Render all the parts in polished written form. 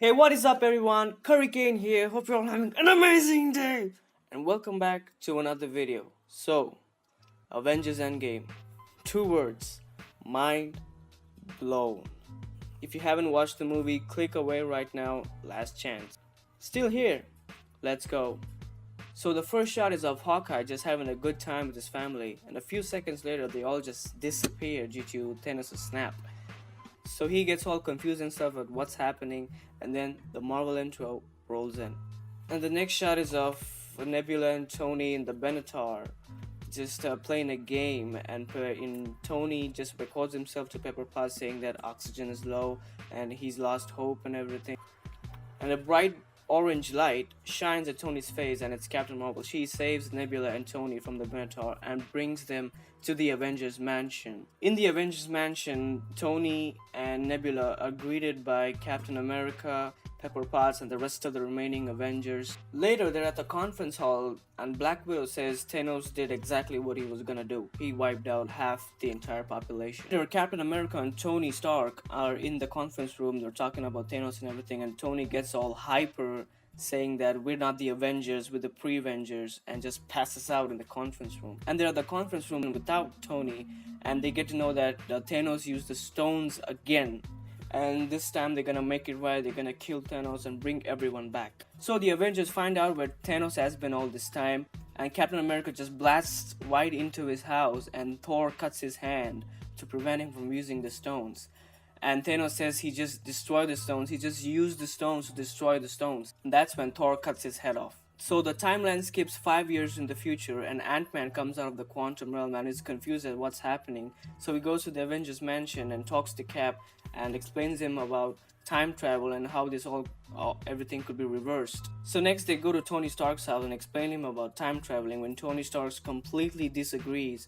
Hey, what is up, everyone? Hurricane here. Hope you're all having an amazing day. And welcome back to another video. So, Avengers Endgame. Two words: mind blown. If you haven't watched the movie, click away right now. Last chance. Still here. Let's go. So the first shot is of Hawkeye just having a good time with his family, and a few seconds later, they all just disappear due to Thanos' snap. So he gets all confused and stuff at what's happening, and then the Marvel intro rolls in. And the next shot is of Nebula and Tony in the Benatar, just playing a game, and Tony just records himself to Pepper Potts saying that oxygen is low and he's lost hope and everything. And a bright orange light shines at Tony's face, and it's Captain Marvel. She saves Nebula and Tony from the Minotaur and brings them to the Avengers Mansion. In the Avengers Mansion, Tony and Nebula are greeted by Captain America, Pepper Potts, and the rest of the remaining Avengers. Later, they're at the conference hall, and Black Widow says Thanos did exactly what he was gonna do. He wiped out half the entire population. Later, Captain America and Tony Stark are in the conference room. They're talking about Thanos and everything, and Tony gets all hyper, saying that we're not the Avengers, we're the pre-Avengers, and just passes out in the conference room. And they're at the conference room without Tony, and they get to know that Thanos used the stones again. And this time they're gonna make it right, they're gonna kill Thanos and bring everyone back. So the Avengers find out where Thanos has been all this time, and Captain America just blasts right into his house, and Thor cuts his hand to prevent him from using the stones. And Thanos says he just destroyed the stones, he just used the stones to destroy the stones. And that's when Thor cuts his head off. So the timeline skips 5 years in the future, and Ant-Man comes out of the quantum realm and is confused at what's happening. So he goes to the Avengers Mansion and talks to Cap and explains him about time travel and how everything could be reversed. So next they go to Tony Stark's house and explain him about time traveling, when Tony Stark completely disagrees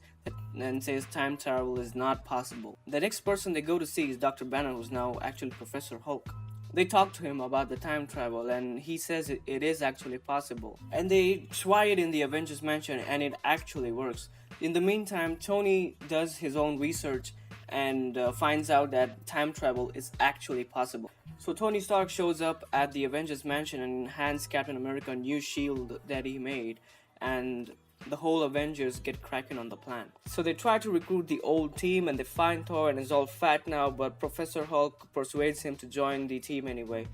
and says time travel is not possible. The next person they go to see is Dr. Banner, who's now actually Professor Hulk. They talk to him about the time travel, and he says it is actually possible. And they try it in the Avengers Mansion, and it actually works. In the meantime, Tony does his own research and finds out that time travel is actually possible. So Tony Stark shows up at the Avengers Mansion and hands Captain America a new shield that he made, and the whole Avengers get cracking on the plan. So they try to recruit the old team, and they find Thor and is all fat now, but Professor Hulk persuades him to join the team anyway.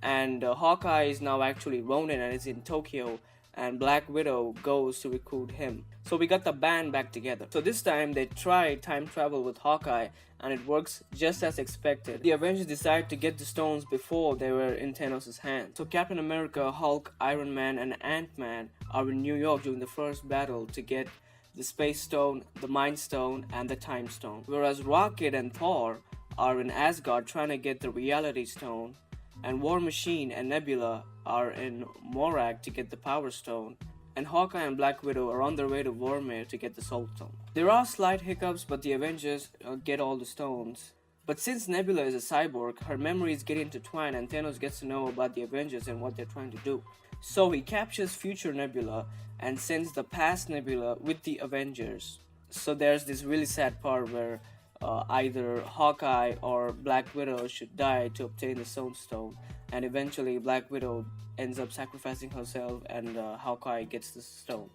And Hawkeye is now actually Ronin and is in Tokyo, and Black Widow goes to recruit him. So we got the band back together. So this time they try time travel with Hawkeye, and it works just as expected. The Avengers decide to get the stones before they were in Thanos' hand. So Captain America, Hulk, Iron Man, and Ant-Man are in New York during the first battle to get the Space Stone, the Mind Stone, and the Time Stone. Whereas Rocket and Thor are in Asgard trying to get the Reality Stone, and War Machine and Nebula are in Morag to get the Power Stone, and Hawkeye and Black Widow are on their way to Vormir to get the Soul Stone. There are slight hiccups, but the Avengers get all the stones. But since Nebula is a cyborg, her memories get intertwined, and Thanos gets to know about the Avengers and what they're trying to do. So he captures future Nebula and sends the past Nebula with the Avengers. So there's this really sad part where either Hawkeye or Black Widow should die to obtain the Soul Stone, and eventually Black Widow ends up sacrificing herself, and Hawkeye gets the stone.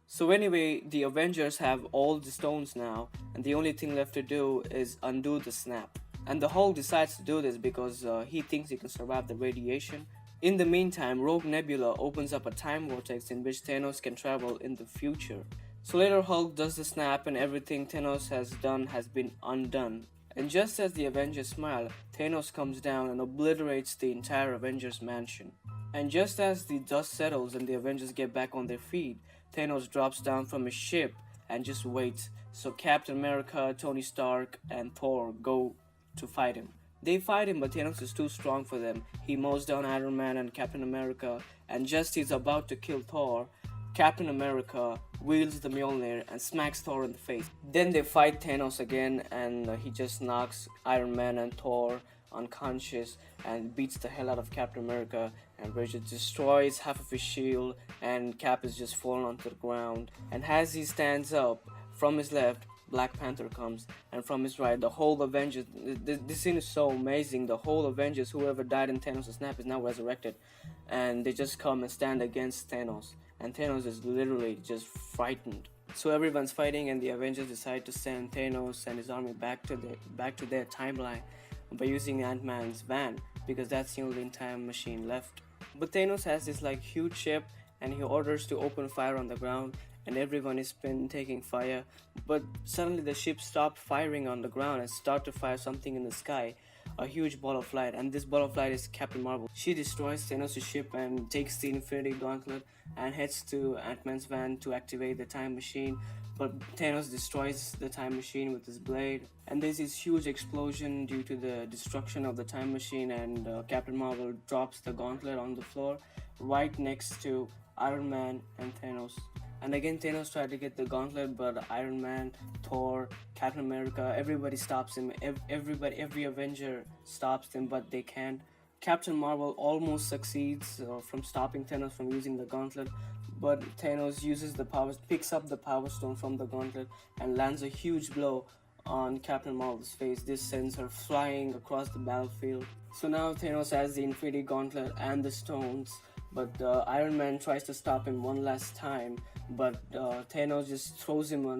So anyway, the Avengers have all the stones now, and the only thing left to do is undo the snap. And the Hulk decides to do this because he thinks he can survive the radiation. In the meantime, Rogue Nebula opens up a time vortex in which Thanos can travel in the future. So later Hulk does the snap, and everything Thanos has done has been undone. And just as the Avengers smile, Thanos comes down and obliterates the entire Avengers Mansion. And just as the dust settles and the Avengers get back on their feet, Thanos drops down from his ship and just waits. So Captain America, Tony Stark, and Thor go to fight him. They fight him, but Thanos is too strong for them. He mows down Iron Man and Captain America, and just as he's about to kill Thor, Captain America wields the Mjolnir and smacks Thor in the face. Then they fight Thanos again, and he just knocks Iron Man and Thor unconscious and beats the hell out of Captain America, and Bridget destroys half of his shield, and Cap is just falling onto the ground. And as he stands up from his left, Black Panther comes, and from his right, the whole Avengers. This scene is so amazing. The whole Avengers, whoever died in Thanos' snap, is now resurrected, and they just come and stand against Thanos. And Thanos is literally just frightened. So everyone's fighting, and the Avengers decide to send Thanos and his army back to their timeline by using Ant-Man's van, because that's the only time machine left. But Thanos has this like huge ship, and he orders to open fire on the ground, and everyone is been taking fire. But suddenly the ship stopped firing on the ground and start to fire something in the sky, a huge ball of light, and this ball of light is Captain Marvel. She destroys Thanos' ship and takes the Infinity Gauntlet and heads to Ant-Man's van to activate the time machine. But Thanos destroys the time machine with his blade, and there's this huge explosion due to the destruction of the time machine, and Captain Marvel drops the gauntlet on the floor right next to Iron Man and Thanos. And again, Thanos tried to get the gauntlet, but Iron Man, Thor, Captain America, everybody stops him. Every Avenger stops him, but they can't. Captain Marvel almost succeeds from stopping Thanos from using the gauntlet, but Thanos uses picks up the Power Stone from the gauntlet and lands a huge blow on Captain Marvel's face. This sends her flying across the battlefield. So now Thanos has the Infinity Gauntlet and the stones, but Iron Man tries to stop him one last time, but Thanos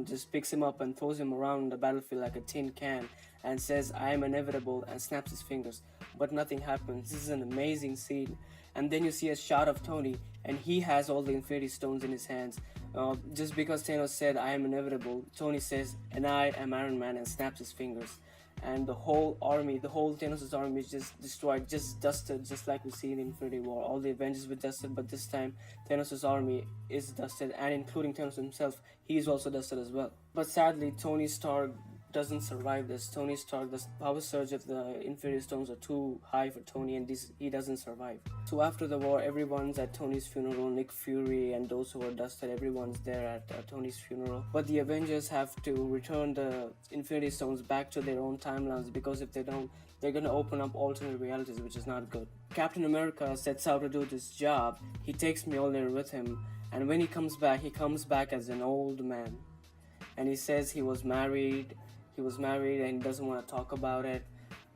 just picks him up and throws him around the battlefield like a tin can and says, "I am inevitable," and snaps his fingers. But nothing happens. This is an amazing scene. And then you see a shot of Tony, and he has all the Infinity Stones in his hands. Just because Thanos said, "I am inevitable," Tony says, "And I am Iron Man," and snaps his fingers. And the whole Thanos' army is just destroyed, just dusted, just like we see in Infinity War. All the Avengers were dusted, but this time Thanos' army is dusted, and including Thanos himself, he is also dusted as well. But sadly, Tony Stark doesn't survive this. Tony Stark, the power surge of the Infinity Stones are too high for Tony, and he doesn't survive. So after the war, everyone's at Tony's funeral. Nick Fury and those who are dusted, everyone's there at Tony's funeral. But the Avengers have to return the Infinity Stones back to their own timelines, because if they don't, they're gonna open up alternate realities, which is not good. Captain America sets out to do this job. He takes Mjolnir with him, and when he comes back as an old man. And he says he was married and he doesn't want to talk about it.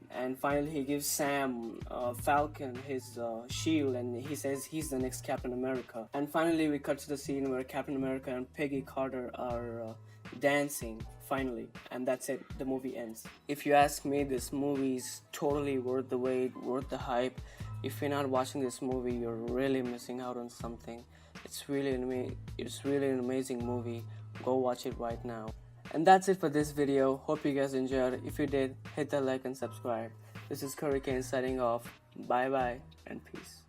And finally he gives Sam Falcon his shield, and he says he's the next Captain America. And finally we cut to the scene where Captain America and Peggy Carter are dancing finally, and that's it. The movie ends. If you ask me, this movie is totally worth the wait, worth the hype. If you're not watching this movie, you're really missing out on something. It's really an amazing movie. Go watch it right now. And that's it for this video. Hope you guys enjoyed. If you did, hit the like and subscribe. This is Hurricane signing off. Bye bye and peace.